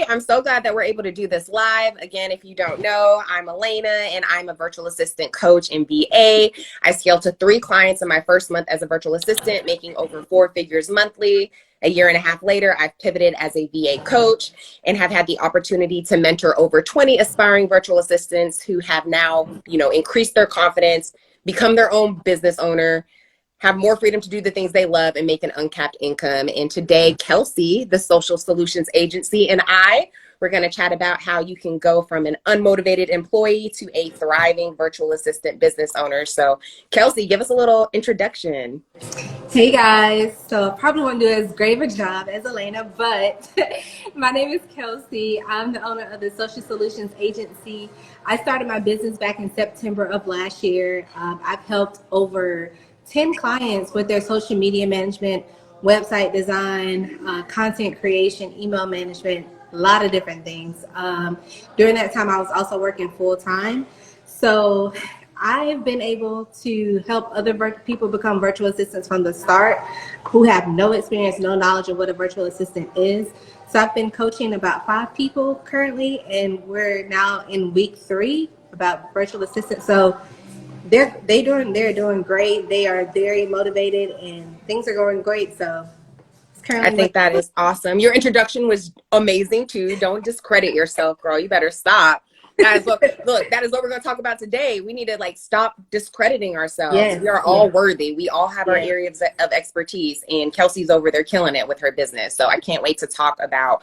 I'm so glad that we're able to do this live. Again, if you don't know, I'm Alaina and I'm a virtual assistant coach and VA. I scaled to 3 clients in my first month as a virtual assistant, making over 4 figures monthly. A year and a half later, I've pivoted as a VA coach and have had the opportunity to mentor over 20 aspiring virtual assistants who have now, increased their confidence, become their own business owner, have more freedom to do the things they love, and make an uncapped income. And today, Kelsey, the social solutions agency, and we're going to chat about how you can go from an unmotivated employee to a thriving virtual assistant business owner. So Kelsey, give us a little introduction. Hey guys, so I probably won't do as great of a job as Alaina, but my name is Kelsey. I'm the owner of the Social Solutions Agency. I started my business back in September of last year. I've helped over 10 clients with their social media management, website design, content creation, email management, a lot of different things. During that time, I was also working full time. So I've been able to help other people become virtual assistants from the start who have no experience, no knowledge of what a virtual assistant is. So I've been coaching about 5 people currently, and we're now in week 3 about virtual assistants. So they're doing great. They are very motivated and things are going great. So it's currently I think that is awesome. Your introduction was amazing too. Don't discredit yourself, girl. You better stop. That is what we're going to talk about today. We need to stop discrediting ourselves. Yes, we are all worthy. We all have our areas of expertise, and Kelsey's over there killing it with her business. So I can't wait to talk about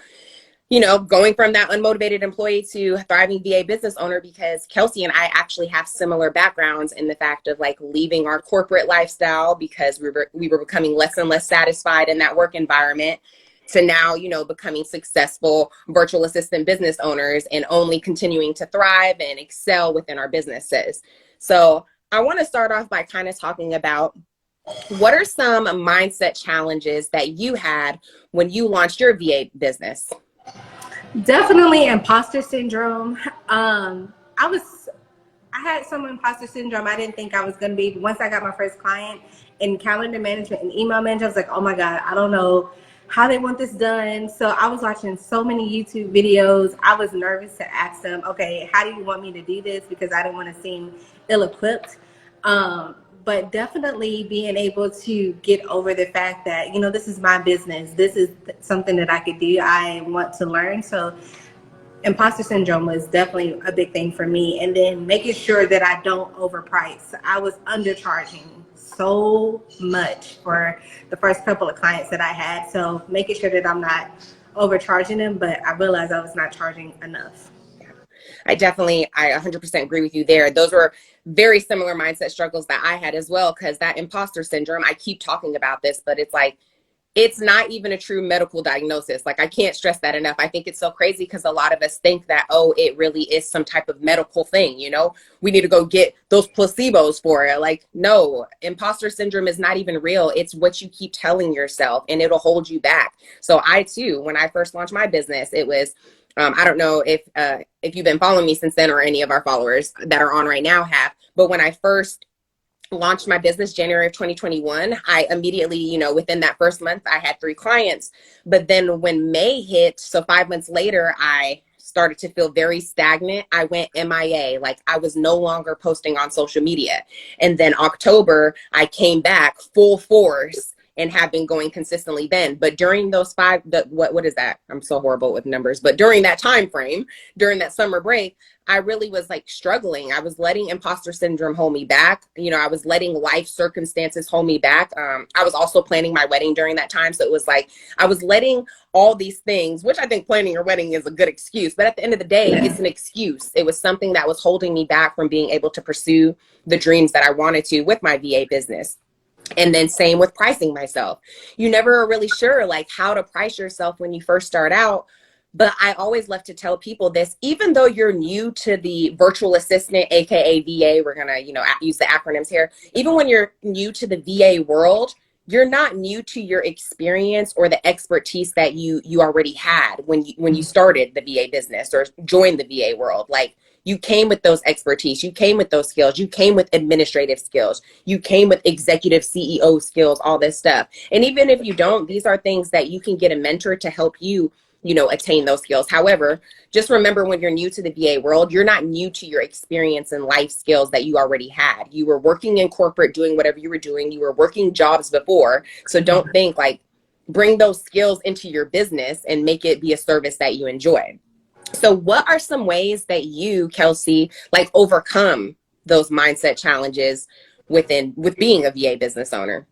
going from that unmotivated employee to thriving VA business owner, because Kelsey and I actually have similar backgrounds in the fact of leaving our corporate lifestyle because we were becoming less and less satisfied in that work environment, to now, becoming successful virtual assistant business owners and only continuing to thrive and excel within our businesses. So I want to start off by kind of talking about what are some mindset challenges that you had when you launched your VA business? Definitely imposter syndrome. I had some imposter syndrome. I didn't think I was going to be. Once I got my first client in calendar management and email management, I was like, oh my God, I don't know how they want this done. So I was watching so many YouTube videos. I was nervous to ask them, okay, how do you want me to do this? Because I didn't want to seem ill-equipped. But definitely being able to get over the fact that, this is my business. This is something that I could do. I want to learn. So imposter syndrome was definitely a big thing for me. And then making sure that I don't overprice. I was undercharging so much for the first couple of clients that I had. So making sure that I'm not overcharging them, but I realized I was not charging enough. I 100% agree with you there. Those were very similar mindset struggles that I had as well, because that imposter syndrome, I keep talking about this, but it's not even a true medical diagnosis. I can't stress that enough. I think it's so crazy because a lot of us think that, oh, it really is some type of medical thing. We need to go get those placebos for it. No, imposter syndrome is not even real. It's what you keep telling yourself, and it'll hold you back. So I too, when I first launched my business, it was, I don't know if you've been following me since then, or any of our followers that are on right now have, but when I first launched my business January of 2021, I immediately, within that first month, I had 3 clients. But then when May hit, so 5 months later, I started to feel very stagnant. I went MIA, I was no longer posting on social media. And then October, I came back full force and have been going consistently then. But during those what is that? I'm so horrible with numbers. But during that time frame, during that summer break, I really was struggling. I was letting imposter syndrome hold me back. I was letting life circumstances hold me back. I was also planning my wedding during that time. So it was I was letting all these things, which I think planning your wedding is a good excuse. But at the end of the day, it's an excuse. It was something that was holding me back from being able to pursue the dreams that I wanted to with my VA business. And then same with pricing myself. You never are really sure how to price yourself when you first start out. But I always love to tell people this, even though you're new to the virtual assistant, AKA VA, we're going to, use the acronyms here. Even when you're new to the VA world, you're not new to your experience or the expertise that you already had when you started the VA business or joined the VA world. You came with those expertise, you came with those skills, you came with administrative skills, you came with executive CEO skills, all this stuff. And even if you don't, these are things that you can get a mentor to help you attain those skills. However, just remember, when you're new to the VA world, you're not new to your experience and life skills that you already had. You were working in corporate doing whatever you were doing. You were working jobs before. So don't think like, bring those skills into your business and make it be a service that you enjoy. So what are some ways that you, Kelsey, like overcome those mindset challenges with being a VA business owner?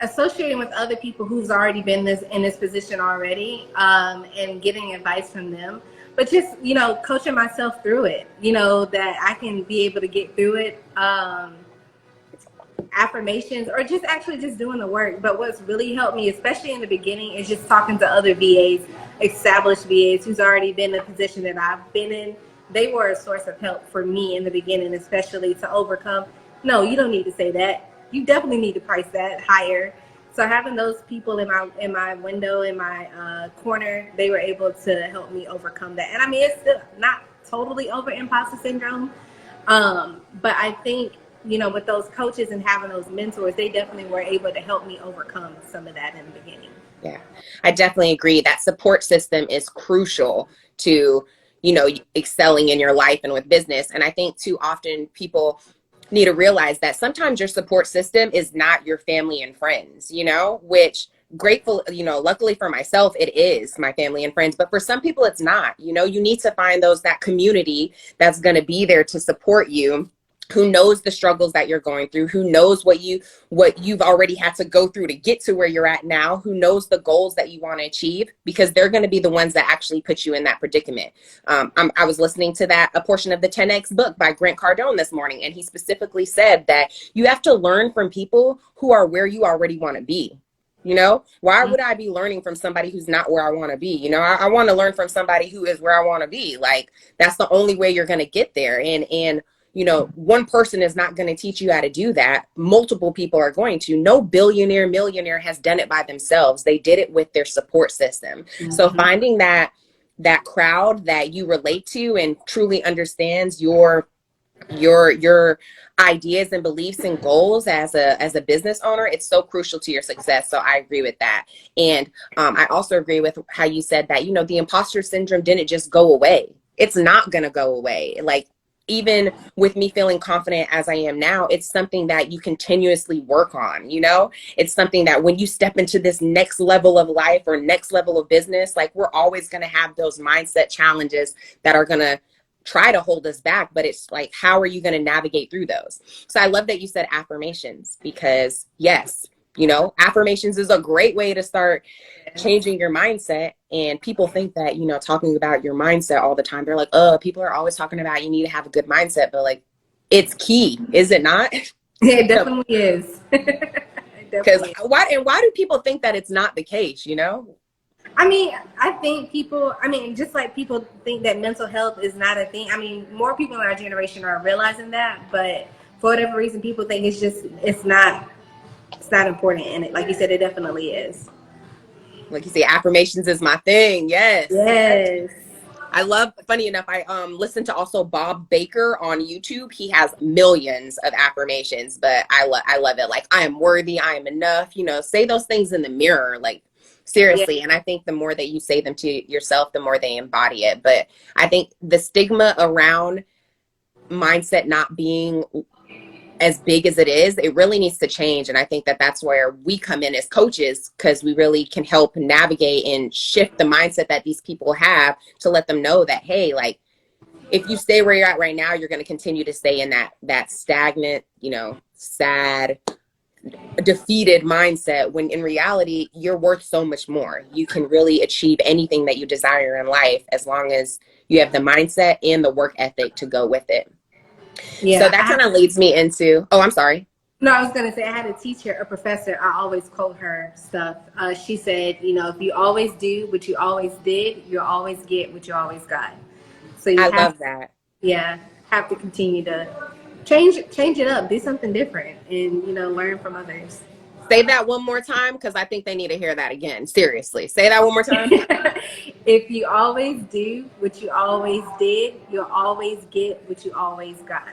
Associating with other people who's already been in this position already, and getting advice from them, but just, coaching myself through it, that I can be able to get through it. Affirmations, or just actually just doing the work. But what's really helped me, especially in the beginning, is just talking to other VAs, established VAs who's already been in the position that I've been in. They were a source of help for me in the beginning, especially to overcome. No, you don't need to say that. You definitely need to price that higher. So having those people in my window, in my corner, they were able to help me overcome that. And I mean, it's still not totally over imposter syndrome, but I think, with those coaches and having those mentors, they definitely were able to help me overcome some of that in the beginning. Yeah, I definitely agree. That support system is crucial to, excelling in your life and with business. And I think too often people need to realize that sometimes your support system is not your family and friends, which grateful, luckily for myself, it is my family and friends. But for some people, it's not. You need to find that community that's going to be there to support you, who knows the struggles that you're going through, who knows what you've already had to go through to get to where you're at now, who knows the goals that you want to achieve, because they're going to be the ones that actually put you in that predicament. I was listening to a portion of the 10X book by Grant Cardone this morning, and he specifically said that you have to learn from people who are where you already want to be. Why would I be learning from somebody who's not where I want to be? I want to learn from somebody who is where I want to be. Like, that's the only way you're going to get there. And one person is not going to teach you how to do that. Multiple people are going to. No billionaire, millionaire has done it by themselves. They did it with their support system. Mm-hmm. So finding that crowd that you relate to and truly understands your ideas and beliefs and goals as a business owner, it's so crucial to your success. So I agree with that. And I also agree with how you said that, the imposter syndrome didn't just go away. It's not going to go away. Like, even with me feeling confident as I am now, it's something that you continuously work on. It's something that when you step into this next level of life or next level of business, like, we're always going to have those mindset challenges that are going to try to hold us back. But it's like, how are you going to navigate through those? So I love that you said affirmations, because yes, affirmations is a great way to start changing your mindset. And people think that, talking about your mindset all the time, they're like, oh, people are always talking about you need to have a good mindset, but like, it's key, is it not? It definitely is. Because why do people think that it's not the case, I mean, I think just like people think that mental health is not a thing. I mean, more people in our generation are realizing that, but for whatever reason, people think it's not important. And it, like you said, it definitely is. Like you say, affirmations is my thing. Yes. Yes. I love, funny enough, I listen to also Bob Baker on YouTube. He has millions of affirmations, but I love it. Like, I am worthy, I am enough, say those things in the mirror, like, seriously. Yeah. And I think the more that you say them to yourself, the more they embody it. But I think the stigma around mindset not being as big as it is, it really needs to change. And I think that that's where we come in as coaches, because we really can help navigate and shift the mindset that these people have, to let them know that, hey, like, if you stay where you're at right now, you're going to continue to stay in that stagnant, sad, defeated mindset, when in reality, you're worth so much more. You can really achieve anything that you desire in life, as long as you have the mindset and the work ethic to go with it. Yeah, so that kind of leads me into, I'm sorry. No, I was going to say, I had a teacher, a professor, I always quote her stuff. She said, if you always do what you always did, you'll always get what you always got. So I love that. Yeah, have to continue to change it up, do something different, and, learn from others. Say that one more time, because I think they need to hear that again. Seriously, say that one more time. If you always do what you always did, you'll always get what you always got.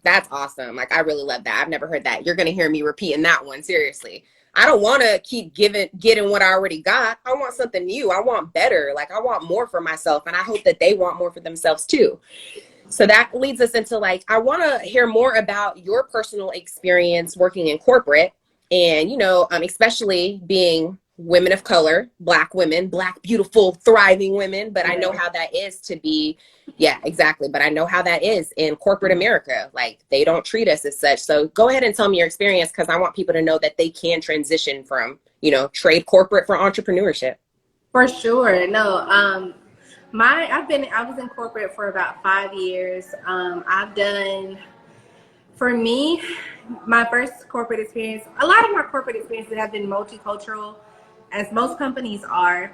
That's awesome. Like, I really love that. I've never heard that. You're going to hear me repeating that one. Seriously. I don't want to keep getting what I already got. I want something new. I want better. Like, I want more for myself. And I hope that they want more for themselves too. So that leads us into like, I want to hear more about your personal experience working in corporate and, especially being women of color, Black women, Black, beautiful, thriving women. But I know how that is to be. Yeah, exactly. But I know how that is in corporate America. Like, they don't treat us as such. So go ahead and tell me your experience, because I want people to know that they can transition from, trade corporate for entrepreneurship. For sure. No, I was in corporate for about 5 years. For me, my first corporate experience, a lot of my corporate experiences have been multicultural, as most companies are.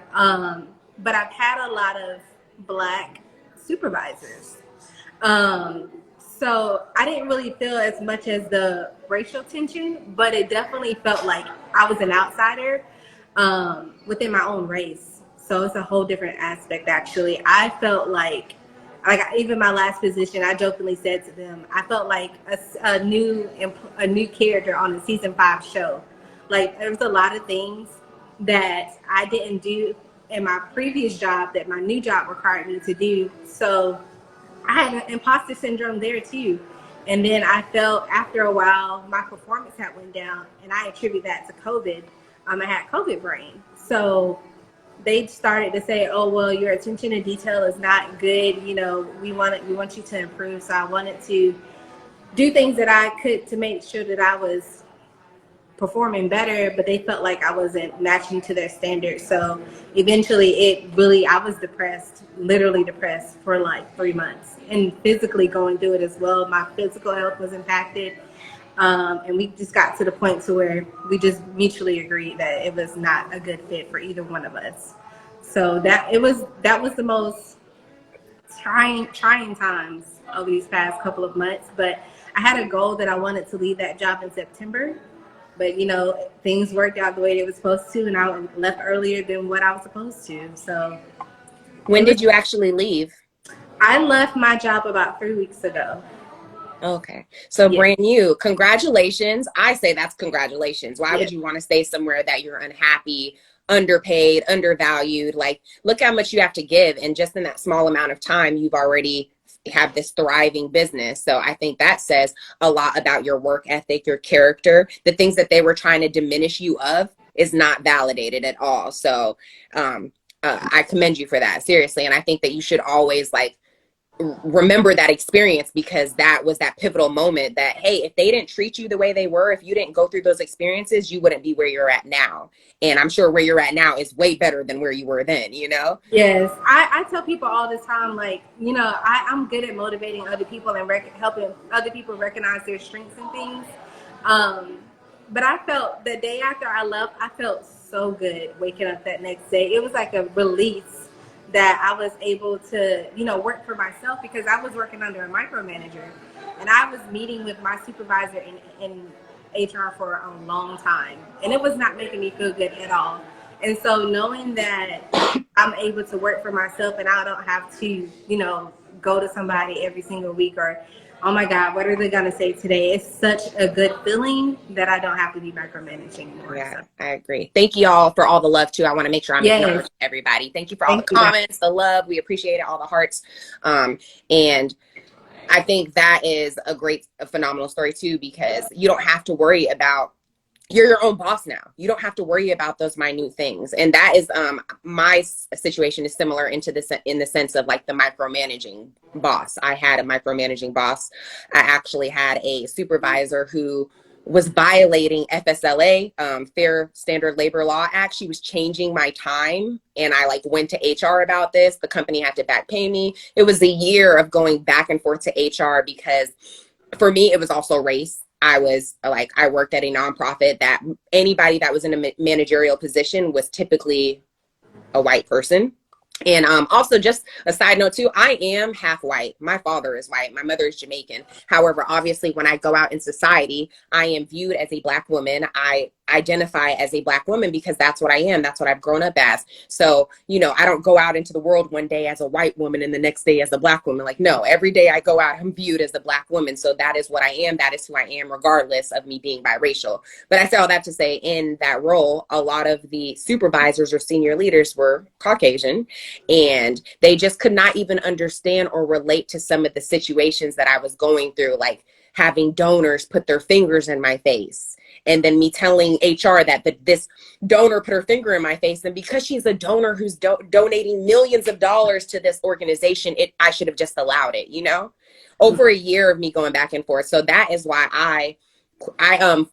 But I've had a lot of Black supervisors. So I didn't really feel as much as the racial tension, but it definitely felt like I was an outsider within my own race. So it's a whole different aspect, actually. I felt like even my last position, I jokingly said to them, I felt like a new character on a season 5 show. Like, there was a lot of things that I didn't do in my previous job that my new job required me to do. So I had an imposter syndrome there too. And then I felt after a while my performance had went down, and I attribute that to COVID. I had COVID brain. So they started to say, oh, well, your attention to detail is not good. We want you to improve. So I wanted to do things that I could to make sure that I was performing better, but they felt like I wasn't matching to their standards. So eventually I was depressed, literally depressed for like 3 months, and physically going through it as well. My physical health was impacted. And we just got to the point to where we just mutually agreed that it was not a good fit for either one of us. So that was the most trying times over these past couple of months. But I had a goal that I wanted to leave that job in September. But, things worked out the way they were supposed to, and I left earlier than what I was supposed to. So When did you actually leave? I left my job about 3 weeks ago. Okay. So Yeah. brand new. Congratulations. I say that's congratulations. Why would you want to stay somewhere that you're unhappy, underpaid, undervalued? Like, look how much you have to give. And just in that small amount of time, you've already have this thriving business. So I think that says a lot about your work ethic, your character. The things that they were trying to diminish you of is not validated at all. So I commend you for that, seriously. And I think that you should always remember that experience, because that was that pivotal moment that, hey, if they didn't treat you the way they were, if you didn't go through those experiences, you wouldn't be where you're at now. And I'm sure where you're at now is way better than where you were then, Yes. I tell people all the time, I'm good at motivating other people and helping other people recognize their strengths and things. But I felt the day after I left, I felt so good waking up that next day. It was like a release that I was able to, work for myself, because I was working under a micromanager, and I was meeting with my supervisor in HR for a long time, and it was not making me feel good at all. And so knowing that I'm able to work for myself and I don't have to, go to somebody every single week or, oh my God, what are they going to say today? It's such a good feeling that I don't have to be micromanaged anymore. Yeah, so. I agree. Thank you all for all the love too. I want to make sure I'm acknowledging everybody. Thank you for all the comments, the love. We appreciate it, all the hearts. And I think that is a phenomenal story too, because you don't have to worry about, you're your own boss now. You don't have to worry about those minute things. And that is, my situation is similar in the sense of like the micromanaging boss. I had a micromanaging boss. I actually had a supervisor who was violating FSLA, Fair Standard Labor Law Act. She was changing my time, and I went to HR about this. The company had to back pay me. It was a year of going back and forth to HR, because for me, it was also race. I worked at a nonprofit that anybody that was in a managerial position was typically a white person. And also, just a side note too, I am half white. My father is white. My mother is Jamaican. However, obviously, when I go out in society, I am viewed as a Black woman. I identify as a Black woman because that's what I am. That's what I've grown up as. So, I don't go out into the world one day as a white woman and the next day as a Black woman. Like, no, every day I go out, I'm viewed as a Black woman. So that is what I am. That is who I am, regardless of me being biracial. But I say all that to say, in that role, a lot of the supervisors or senior leaders were Caucasian, and they just could not even understand or relate to some of the situations that I was going through, like having donors put their fingers in my face. And then me telling HR that this donor put her finger in my face. And because she's a donor who's donating millions of dollars to this organization, I should have just allowed it, over a year of me going back and forth. So that is why I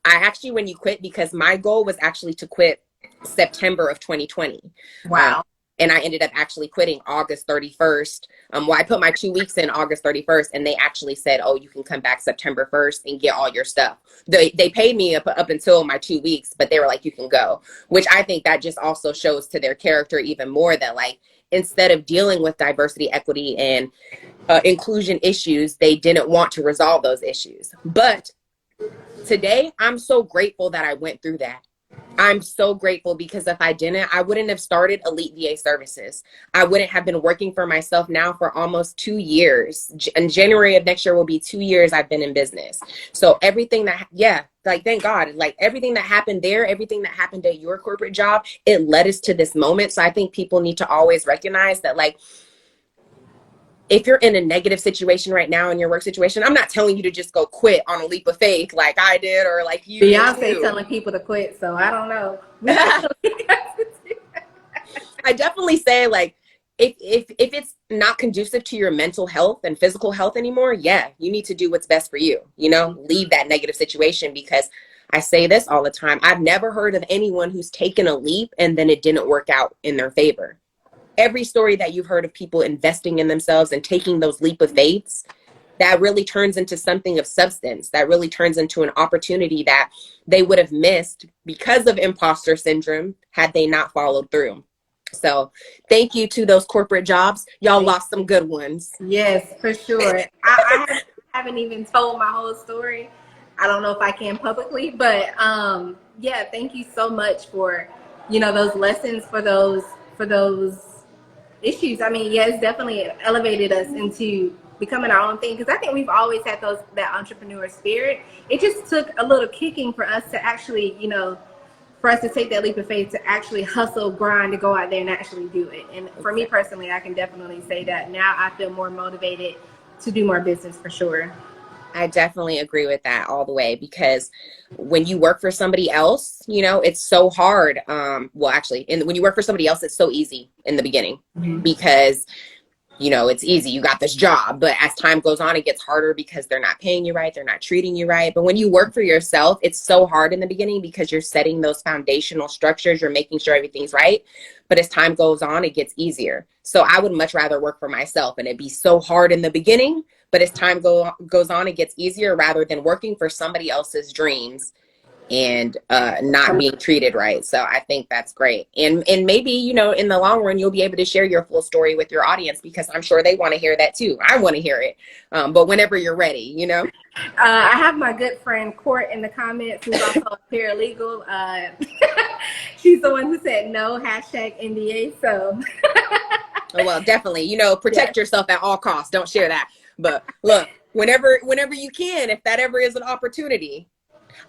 actually, when you quit, because my goal was actually to quit September of 2020. Wow. And I ended up actually quitting August 31st. I put my 2 weeks in August 31st, and they actually said, oh, you can come back September 1st and get all your stuff. They paid me up until my 2 weeks, but they were like, you can go, which I think that just also shows to their character even more that, like, instead of dealing with diversity, equity, and inclusion issues, they didn't want to resolve those issues. But today, I'm so grateful that I went through that. I'm so grateful, because if I didn't, I wouldn't have started Elite VA Services. I wouldn't have been working for myself now for almost 2 years. In January of next year will be 2 years I've been in business. So everything thank God, like everything that happened there, everything that happened at your corporate job, it led us to this moment. So I think people need to always recognize that, like, if you're in a negative situation right now in your work situation, I'm not telling you to just go quit on a leap of faith like I did, or like you Beyonce telling people to quit, so I don't know. I definitely say, like, if it's not conducive to your mental health and physical health anymore, yeah, you need to do what's best for you, leave that negative situation. Because I say this all the time, I've never heard of anyone who's taken a leap and then it didn't work out in their favor. Every story that you've heard of people investing in themselves and taking those leap of faiths, that really turns into something of substance, that really turns into an opportunity that they would have missed because of imposter syndrome had they not followed through. So thank you to those corporate jobs. Y'all lost some good ones. Yes, for sure. I haven't even told my whole story. I don't know if I can publicly, but yeah, thank you so much for, those lessons, for those issues. I mean, yeah, it's definitely elevated us into becoming our own thing, because I think we've always had that entrepreneur spirit. It just took a little kicking for us to actually, for us to take that leap of faith, to actually hustle, grind, to go out there and actually do it. And for me personally, I can definitely say that now I feel more motivated to do more business, for sure. I definitely agree with that all the way, because when you work for somebody else, it's so hard. Well, actually, when you work for somebody else, it's so easy in the beginning, because it's easy. You got this job, but as time goes on, it gets harder because they're not paying you right. They're not treating you right. But when you work for yourself, it's so hard in the beginning because you're setting those foundational structures. You're making sure everything's right. But as time goes on, it gets easier. So I would much rather work for myself, and it'd be so hard in the beginning, but as time goes on, it gets easier, rather than working for somebody else's dreams and not being treated right. So I think that's great. And maybe, in the long run, you'll be able to share your full story with your audience, because I'm sure they want to hear that too. I want to hear it. But whenever you're ready, I have my good friend Court in the comments, who's also a paralegal. She's the one who said no, #NDA. So oh, well, definitely, protect yourself at all costs. Don't share that. But look, whenever you can, if that ever is an opportunity.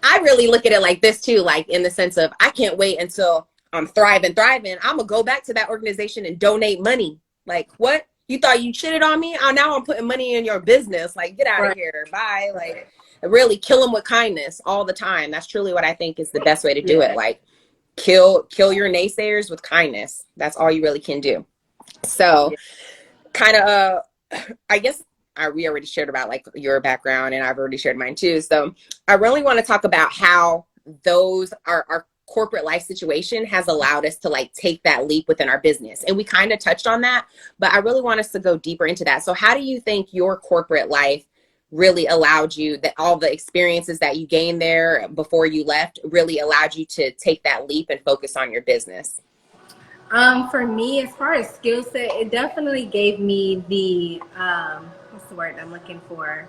I really look at it like this too, like in the sense of, I can't wait until I'm thriving. I'm going to go back to that organization and donate money. Like, what? You thought you cheated on me? Oh, now I'm putting money in your business. Like, get out of here. Bye. Like, really kill them with kindness all the time. That's truly what I think is the best way to do it. Like, kill your naysayers with kindness. That's all you really can do. So kind of, I guess, we already shared about like your background, and I've already shared mine too. So I really want to talk about how our corporate life situation has allowed us to like take that leap within our business. And we kind of touched on that, but I really want us to go deeper into that. So how do you think your corporate life really allowed you, that all the experiences that you gained there before you left really allowed you to take that leap and focus on your business? For me, as far as skill set, it definitely gave me the what's the word I'm looking for?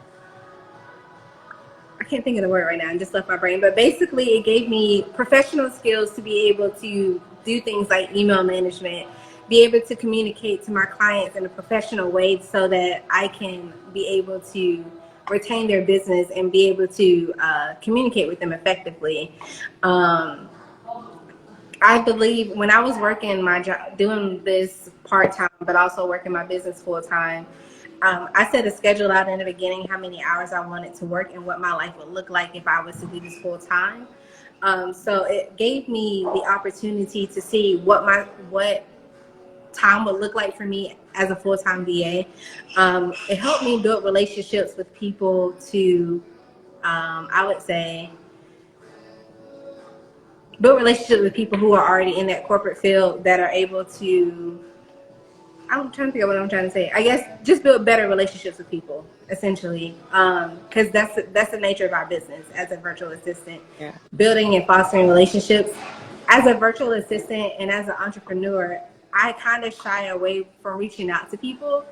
I can't think of the word right now. I just left my brain. But basically, it gave me professional skills to be able to do things like email management, be able to communicate to my clients in a professional way so that I can be able to retain their business and be able to communicate with them effectively. I believe when I was working my job, doing this part-time, but also working my business full-time, I set a schedule out in the beginning, how many hours I wanted to work and what my life would look like if I was to do this full-time. So it gave me the opportunity to see what time would look like for me as a full-time VA. It helped me build relationships with people to, I would say, build relationships with people who are already in that corporate field that are able to, I'm trying to figure out what I'm trying to say. I guess just build better relationships with people, essentially, because that's the nature of our business as a virtual assistant. Yeah. Building and fostering relationships. As a virtual assistant and as an entrepreneur, I kind of shy away from reaching out to people,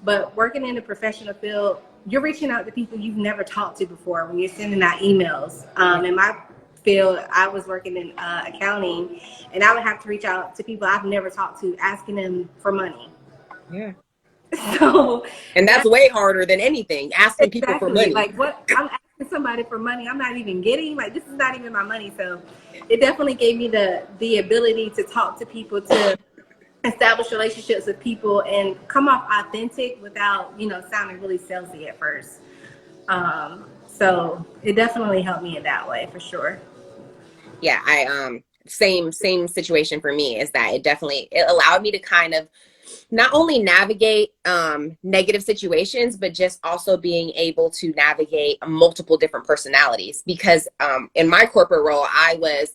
but working in the professional field, you're reaching out to people you've never talked to before when you're sending out emails. In my field, I was working in accounting, and I would have to reach out to people I've never talked to, asking them for money. Yeah. So, And that's way harder than anything, asking people for money. Like, what I'm asking somebody for money, I'm not even getting. Like, this is not even my money. So, it definitely gave me the ability to talk to people, to establish relationships with people, and come off authentic without, sounding really salesy at first. So it definitely helped me in that way, for sure. Yeah, I same situation for me, is that it allowed me to kind of not only navigate negative situations, but just also being able to navigate multiple different personalities. Because in my corporate role, I was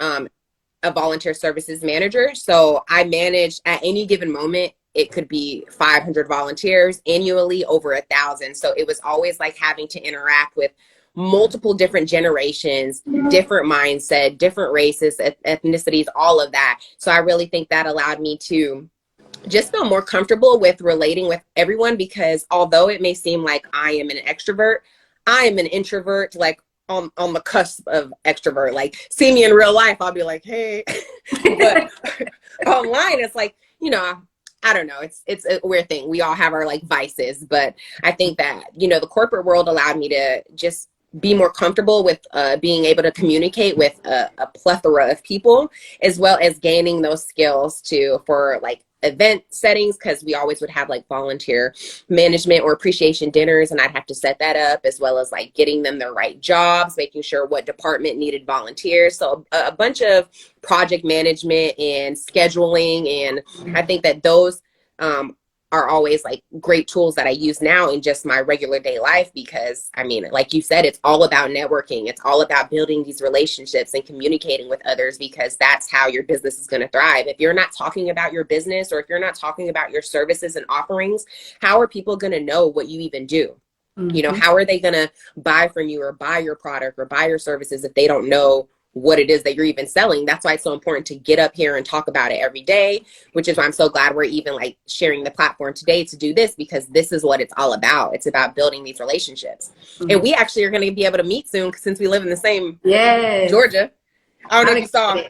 a volunteer services manager. So I managed, at any given moment, it could be 500 volunteers, annually over 1,000. So it was always like having to interact with multiple different generations, different mindset, different races, ethnicities, all of that. So I really think that allowed me to just feel more comfortable with relating with everyone, because although it may seem like I am an extrovert, I am an introvert, like on the cusp of extrovert. Like, see me in real life, I'll be like, hey. But online, it's like, I don't know. It's a weird thing. We all have our like vices, but I think that, the corporate world allowed me to just be more comfortable with being able to communicate with a plethora of people, as well as gaining those skills for like event settings, because we always would have like volunteer management or appreciation dinners, and I'd have to set that up, as well as like getting them the right jobs, making sure what department needed volunteers. So a bunch of project management and scheduling, and I think that those are always like great tools that I use now in just my regular day life, because I mean, like you said, it's all about networking. It's all about building these relationships and communicating with others, because that's how your business is going to thrive. If you're not talking about your business, or if you're not talking about your services and offerings, how are people going to know what you even do? Mm-hmm. How are they going to buy from you or buy your product or buy your services if they don't know what it is that you're even selling? That's why it's so important to get up here and talk about it every day, which is why I'm so glad we're even like sharing the platform today to do this, because this is what it's all about. It's about building these relationships. Mm-hmm. And we actually are going to be able to meet soon, since we live in the same Georgia. I don't know if you saw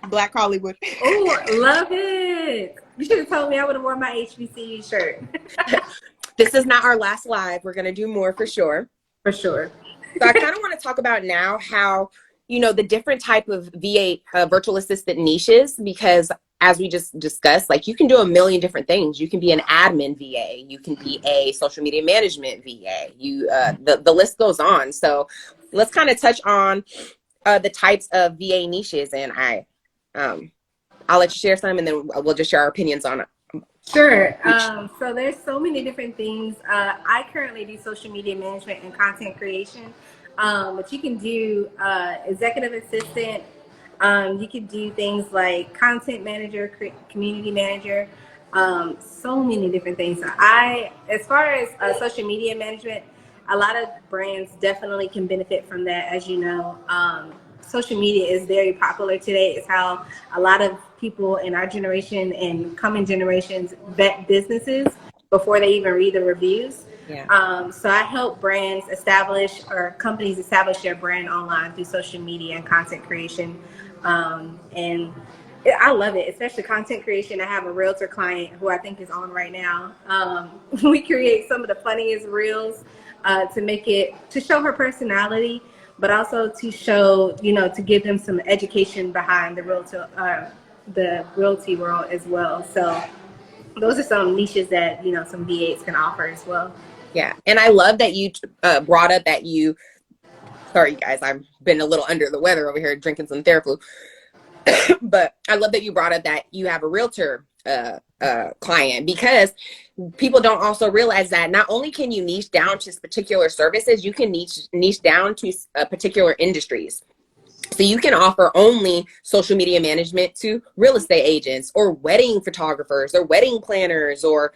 Black Hollywood. Oh, love it. You should have told me. I would have worn my HBCU shirt. This is not our last live. We're going to do more for sure. For sure. So I kind of want to talk about now how, the different type of VA virtual assistant niches, because as we just discussed, like, you can do a million different things. You can be an admin VA. You can be a social media management VA. The list goes on. So let's kind of touch on the types of VA niches, and I'll let you share some, and then we'll just share our opinions on it. Sure. So there's so many different things. I currently do social media management and content creation. But you can do executive assistant. You can do things like content manager, community manager, so many different things. As far as social media management, a lot of brands definitely can benefit from that. As you know, social media is very popular today. It's how a lot of people in our generation and coming generations vet businesses. before they even read the reviews. Yeah. So I help brands establish or companies establish their brand online through social media and content creation. And I love it, especially content creation. I have a realtor client who I think is on right now. We create some of the funniest reels to make it, to show her personality, but also to show, to give them some education behind the realty world as well. So those are some niches that, some V8s can offer as well. Yeah. And I love that you brought up that you, sorry guys, I've been a little under the weather over here drinking some Theraflu. But I love that you brought up that you have a realtor client, because people don't also realize that not only can you niche down to particular services, you can niche down to particular industries. So you can offer only social media management to real estate agents or wedding photographers or wedding planners or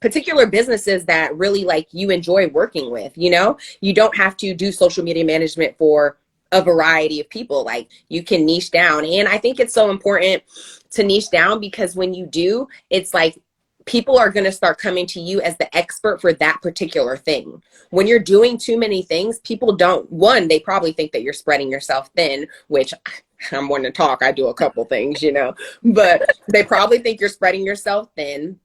particular businesses that really like you enjoy working with. You don't have to do social media management for a variety of people. Like, you can niche down. And I think it's so important to niche down, because when you do, it's like people are going to start coming to you as the expert for that particular thing. When you're doing too many things, people don't, one, they probably think that you're spreading yourself thin, which I'm one to talk. I do a couple things, but they probably think you're spreading yourself thin.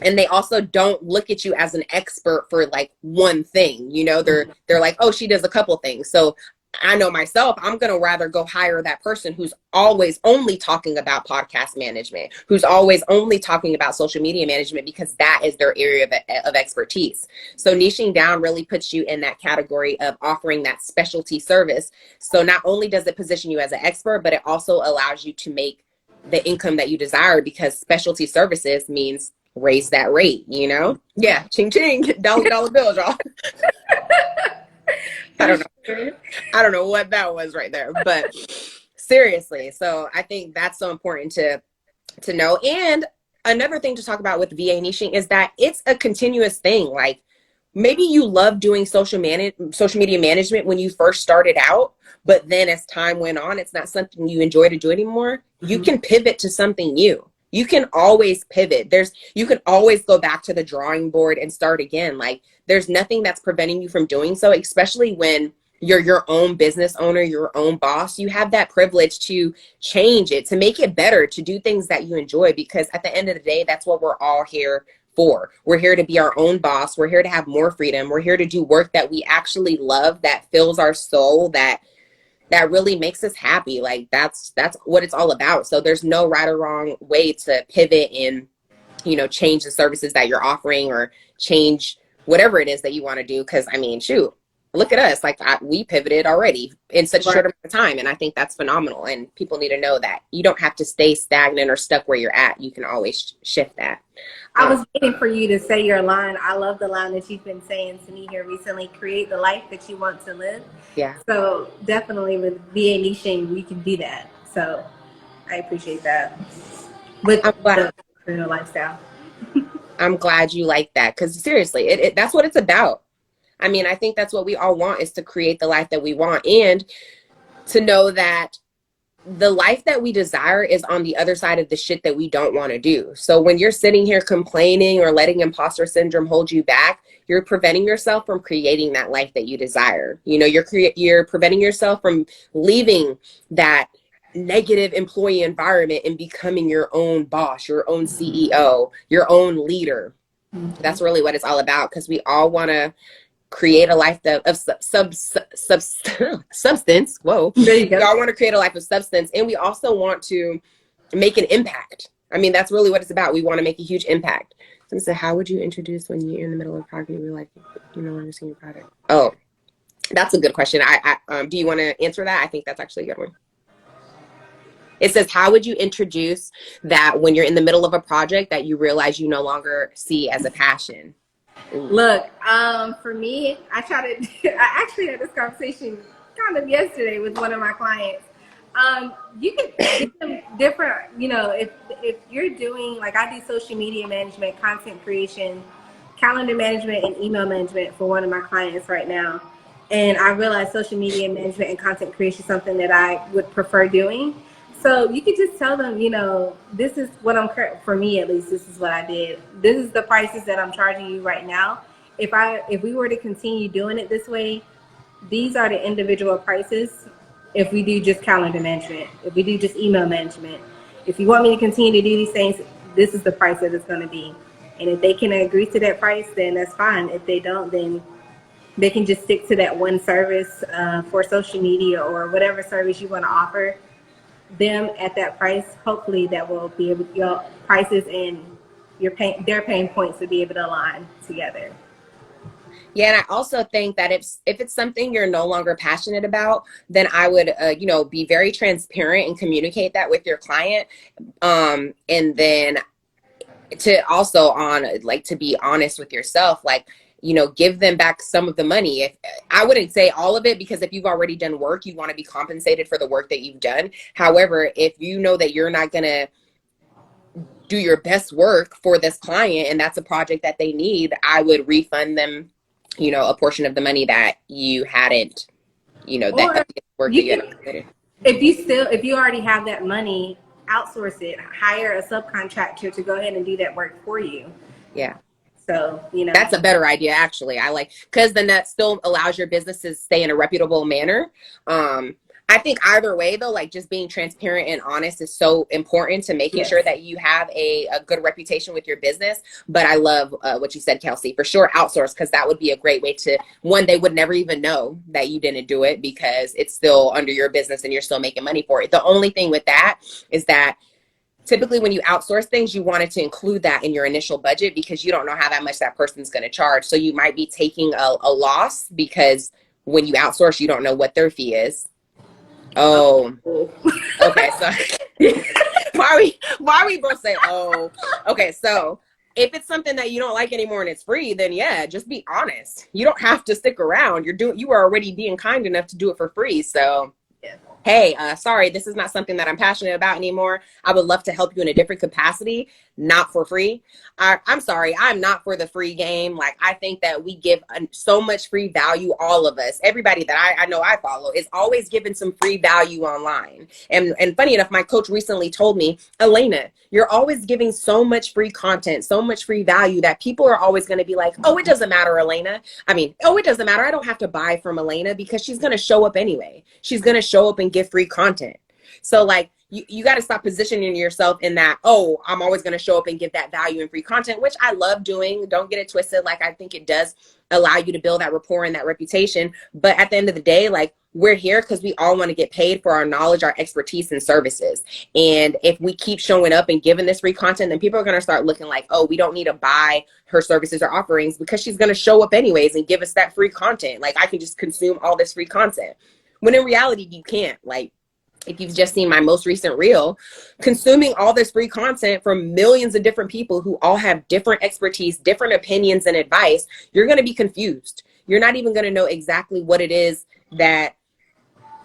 And they also don't look at you as an expert for like one thing. They're like, oh, she does a couple things. So I know myself, I'm going to rather go hire that person who's always only talking about podcast management, who's always only talking about social media management, because that is their area of expertise. So niching down really puts you in that category of offering that specialty service. So not only does it position you as an expert, but it also allows you to make the income that you desire, because specialty services means raise that rate, Yeah. Ching, ching. Dollar bills, y'all. I don't know what that was right there, but seriously. So I think that's so important to know. And another thing to talk about with VA niching is that it's a continuous thing. Like, maybe you love doing social media management when you first started out, but then as time went on, it's not something you enjoy to do anymore. Mm-hmm. You can pivot to something new. You can always pivot. You can always go back to the drawing board and start again. Like, there's nothing that's preventing you from doing so, especially when you're your own business owner, your own boss. You have that privilege to change it, to make it better, to do things that you enjoy, because at the end of the day, that's what we're all here for. We're here to be our own boss. We're here to have more freedom. We're here to do work that we actually love, that fills our soul, that really makes us happy. Like, that's what it's all about. So there's no right or wrong way to pivot and, change the services that you're offering, or change whatever it is that you want to do. Because, I mean, shoot, look at us. Like, we pivoted already in such a short amount of time. And I think that's phenomenal. And people need to know that you don't have to stay stagnant or stuck where you're at. You can always shift that. I was waiting for you to say your line. I love the line that you've been saying to me here recently: create the life that you want to live. Yeah. So definitely with VA niching, we can do that. So I appreciate that. With the lifestyle. I'm glad you like that, because seriously, that's what it's about. I mean, I think that's what we all want, is to create the life that we want, and to know that the life that we desire is on the other side of the shit that we don't want to do. So when you're sitting here complaining or letting imposter syndrome hold you back, you're preventing yourself from creating that life that you desire. You're preventing yourself from leaving that negative employee environment and becoming your own boss, your own CEO, your own leader. Mm-hmm. That's really what it's all about, because we all want to create a life of substance. Whoa. There you go. We all want to create a life of substance, and we also want to make an impact. I mean, that's really what it's about. We want to make a huge impact. So how would you introduce when you're in the middle of a project and you're like, understand your product? Oh, that's a good question. Do you want to answer that? I think that's actually a good one. It says, how would you introduce that when you're in the middle of a project that you realize you no longer see as a passion? Look, for me, I actually had this conversation kind of yesterday with one of my clients. You can give them different, if you're doing, like, I do social media management, content creation, calendar management, and email management for one of my clients right now. And I realize social media management and content creation is something that I would prefer doing. So you could just tell them, this is what for me at least, this is what I did. This is the prices that I'm charging you right now. If we were to continue doing it this way, these are the individual prices. If we do just calendar management, if we do just email management, if you want me to continue to do these things, this is the price that it's going to be. And if they can agree to that price, then that's fine. If they don't, then they can just stick to that one service for social media or whatever service you want to offer them at that price. Hopefully that will be able to, your prices and their pain points to be able to align together. Yeah, and I also think that if it's something you're no longer passionate about, then I would, be very transparent and communicate that with your client. And then to also to be honest with yourself, give them back some of the money. If I wouldn't say all of it, because if you've already done work, you want to be compensated for the work that you've done. However, if you know that you're not going to do your best work for this client and that's a project that they need, I would refund them, a portion of the money that you hadn't, that work that you had. If you already have that money, outsource it, hire a subcontractor to go ahead and do that work for you. Yeah. So, that's a better idea, actually. Because then that still allows your business to stay in a reputable manner. I think either way, though, just being transparent and honest is so important to making sure that you have a good reputation with your business. But I love what you said, Kelsey, for sure. Outsource, because that would be a great way to, one, they would never even know that you didn't do it because it's still under your business and you're still making money for it. The only thing with that is that typically when you outsource things, you wanted to include that in your initial budget because you don't know how that much that person's going to charge. So you might be taking a loss because when you outsource, you don't know what their fee is. Oh, okay. So why are we both saying, oh, okay. So if it's something that you don't like anymore and it's free, then yeah, just be honest. You don't have to stick around. You are already being kind enough to do it for free. So hey, sorry, this is not something that I'm passionate about anymore. I would love to help you in a different capacity, not for free. I'm sorry, I'm not for the free game. I think that we give so much free value, all of us. Everybody that I know I follow is always giving some free value online. And funny enough, my coach recently told me, Alaina, you're always giving so much free content, so much free value that people are always going to be like, oh, it doesn't matter, Alaina. It doesn't matter. I don't have to buy from Alaina because she's going to show up anyway. She's going to show up and give free content. So you got to stop positioning yourself in that, oh, I'm always going to show up and give that value and free content, which I love doing. Don't get it twisted. I think it does allow you to build that rapport and that reputation. But at the end of the day, we're here because we all want to get paid for our knowledge, our expertise, and services. And if we keep showing up and giving this free content, then people are going to start looking like, oh, we don't need to buy her services or offerings because she's going to show up anyways and give us that free content. I can just consume all this free content. When in reality, you can't. If you've just seen my most recent reel, consuming all this free content from millions of different people who all have different expertise, different opinions and advice, you're going to be confused. You're not even going to know exactly what it is that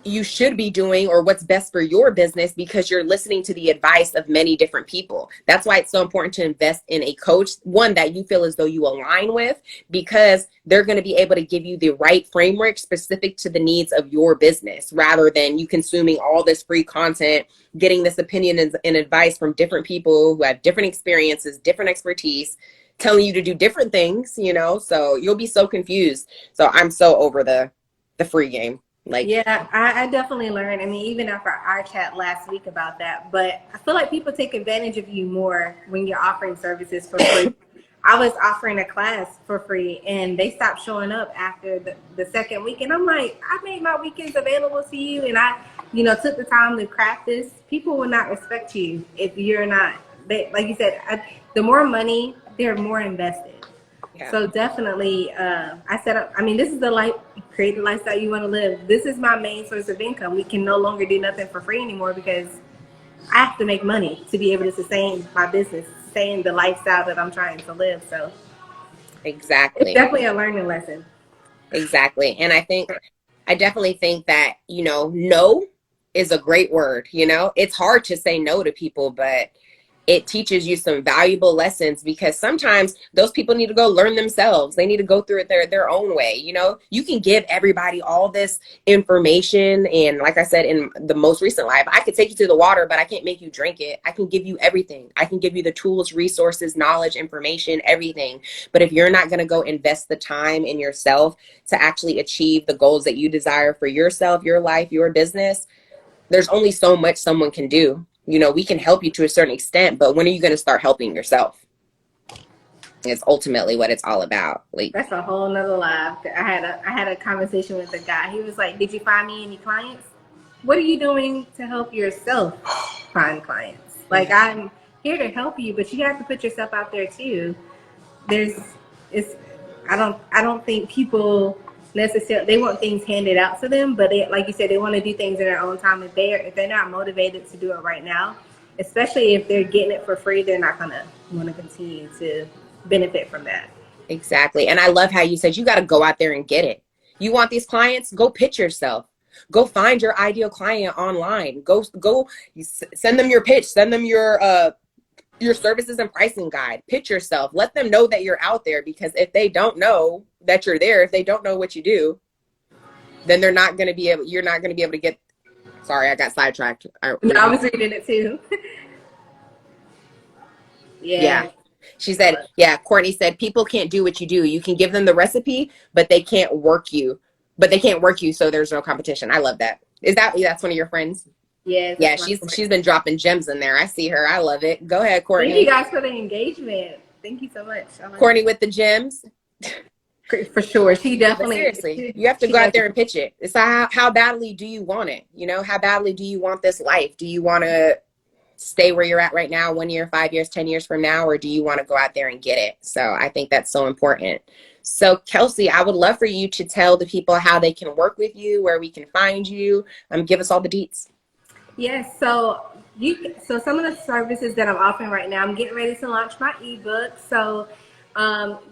you should be doing or what's best for your business because you're listening to the advice of many different people. That's why it's so important to invest in a coach, one that you feel as though you align with, because they're going to be able to give you the right framework specific to the needs of your business, rather than you consuming all this free content, getting this opinion and advice from different people who have different experiences, different expertise, telling you to do different things, so you'll be so confused. So I'm so over the free game. Yeah, I definitely learned. Even after our chat last week about that, but I feel like people take advantage of you more when you're offering services for free. I was offering a class for free and they stopped showing up after the second week. And I'm like, I made my weekends available to you and I, took the time to craft this. People will not respect you if you're not, like you said, the more money, they're more invested. Yeah. So definitely, I set up, this is the create the lifestyle you want to live. This is my main source of income. We can no longer do nothing for free anymore because I have to make money to be able to sustain my business, sustain the lifestyle that I'm trying to live. So exactly. It's definitely a learning lesson. Exactly. And I definitely think that, no is a great word. It's hard to say no to people, but it teaches you some valuable lessons, because sometimes those people need to go learn themselves. They need to go through it their own way. You know, you can give everybody all this information. And like I said, in the most recent life, I could take you to the water, but I can't make you drink it. I can give you everything. I can give you the tools, resources, knowledge, information, everything. But if you're not going to go invest the time in yourself to actually achieve the goals that you desire for yourself, your life, your business, there's only so much someone can do. You know, we can help you to a certain extent, but when are you going to start helping yourself? It's ultimately what it's all about. Like, that's a whole nother life. I had a conversation with a guy. He was like, "Did you find me any clients? What are you doing to help yourself find clients? Like, I'm here to help you, but you have to put yourself out there too." I don't think people necessarily, they want things handed out to them, but they, like you said, they want to do things in their own time. If they're not motivated to do it right now, especially if they're getting it for free, they're not gonna want to continue to benefit from that. exactly. And I love how you said you got to go out there and get it. You want these clients? Go pitch yourself. Go find your ideal client online. Go send them your pitch. Send them your services and pricing guide. Pitch yourself. Let them know that you're out there, because if they don't know that you're there, if they don't know what you do, then you're not going to be able to get, sorry, I got sidetracked. No, I was reading it too. Yeah. She said, yeah, Courtney said, people can't do what you do. You can give them the recipe, but they can't work you. So there's no competition. I love that. That's one of your friends? Yes. Yeah, she's been dropping gems in there. I see her. I love it. Go ahead, Courtney. Thank you guys for the engagement. Thank you so much. Courtney with the gems. For sure. She definitely. But seriously, you have to go out there and pitch it. It's how badly do you want it? You know, how badly do you want this life? Do you want to stay where you're at right now, 1 year, 5 years, 10 years from now, or do you want to go out there and get it? So I think that's so important. So Kelsey, I would love for you to tell the people how they can work with you, where we can find you. Give us all the deets. Yes, so some of the services that I'm offering right now, I'm getting ready to launch my ebook. So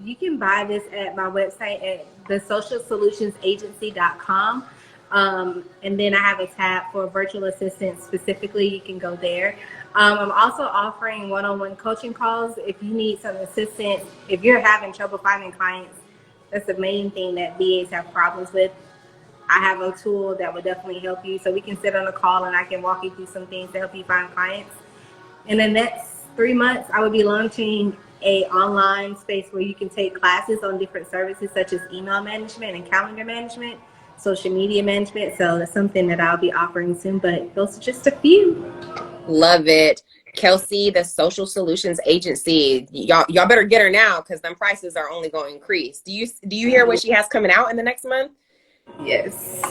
you can buy this at my website at thesocialsolutionsagency.com. And then I have a tab for virtual assistants specifically. You can go there. I'm also offering one-on-one coaching calls. If you need some assistance, if you're having trouble finding clients, that's the main thing that VAs have problems with. I have a tool that will definitely help you. So we can sit on a call and I can walk you through some things to help you find clients. In the next 3 months, I will be launching a online space where you can take classes on different services such as email management and calendar management, social media management. So that's something that I'll be offering soon, but those are just a few. Love it. Kelsey, the Social Solutions Agency. Y'all better get her now, because them prices are only going to increase. Do you hear what she has coming out in the next month? Yes,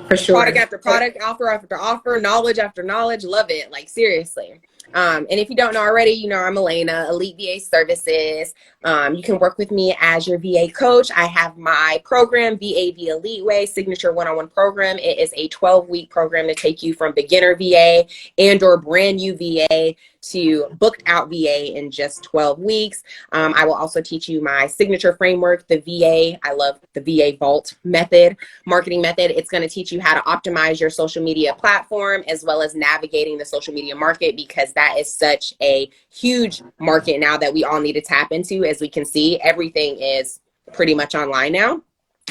for sure. Product after product, offer after offer, knowledge after knowledge. Love it. Like, seriously. And if you don't know already, you know, I'm Alaina, Elite VA Services. You can work with me as your VA coach. I have my program, VA the Elite Way, Signature One-on-One Program. It is a 12-week program to take you from beginner VA and or brand new VA to booked out VA in just 12 weeks. I will also teach you my signature framework, the VA. I love the VA Vault method, marketing method. It's going to teach you how to optimize your social media platform as well as navigating the social media market, because that is such a huge market now that we all need to tap into. As we can see, everything is pretty much online now.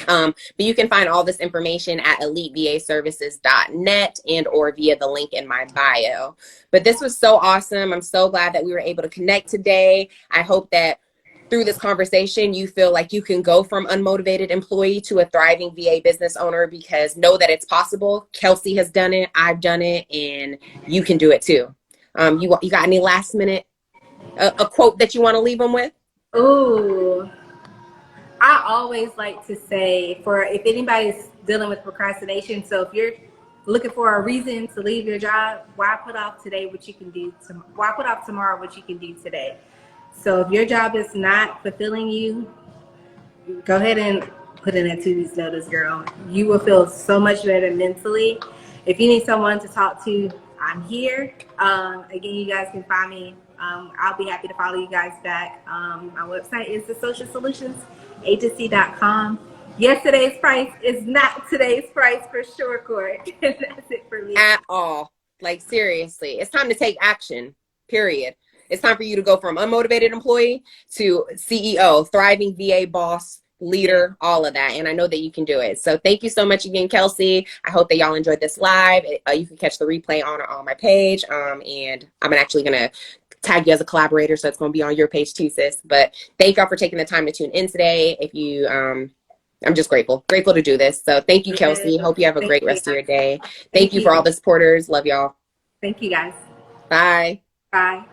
But you can find all this information at elitevaservices.net and or via the link in my bio. But this was so awesome. I'm so glad that we were able to connect today. I hope that through this conversation, you feel like you can go from unmotivated employee to a thriving VA business owner, because know that it's possible. Kelsey has done it. I've done it, and you can do it too. You got any last minute, a quote that you want to leave them with? Ooh. I always like to say, if anybody's dealing with procrastination, so if you're looking for a reason to leave your job, why put off today what you can do? Why put off tomorrow what you can do today? So if your job is not fulfilling you, go ahead and put in a 2 weeks notice, girl. You will feel so much better mentally. If you need someone to talk to, I'm here. Again, you guys can find me. I'll be happy to follow you guys back. My website is thesocialsolutionsagency.com. Yesterday's price is not today's price for sure, Court. That's it for me. At all. Like, seriously, it's time to take action, period. It's time for you to go from unmotivated employee to CEO, thriving VA boss, leader, all of that. And I know that you can do it. So thank you so much again, Kelsey. I hope that y'all enjoyed this live. You can catch the replay on my page. And I'm actually going to tag you as a collaborator. So it's going to be on your page too, sis. But thank y'all for taking the time to tune in today. If you, I'm just grateful to do this. So thank you, Kelsey. Hope you have a great rest of your day. Thank you for all the supporters. Love y'all. Thank you, guys. Bye. Bye.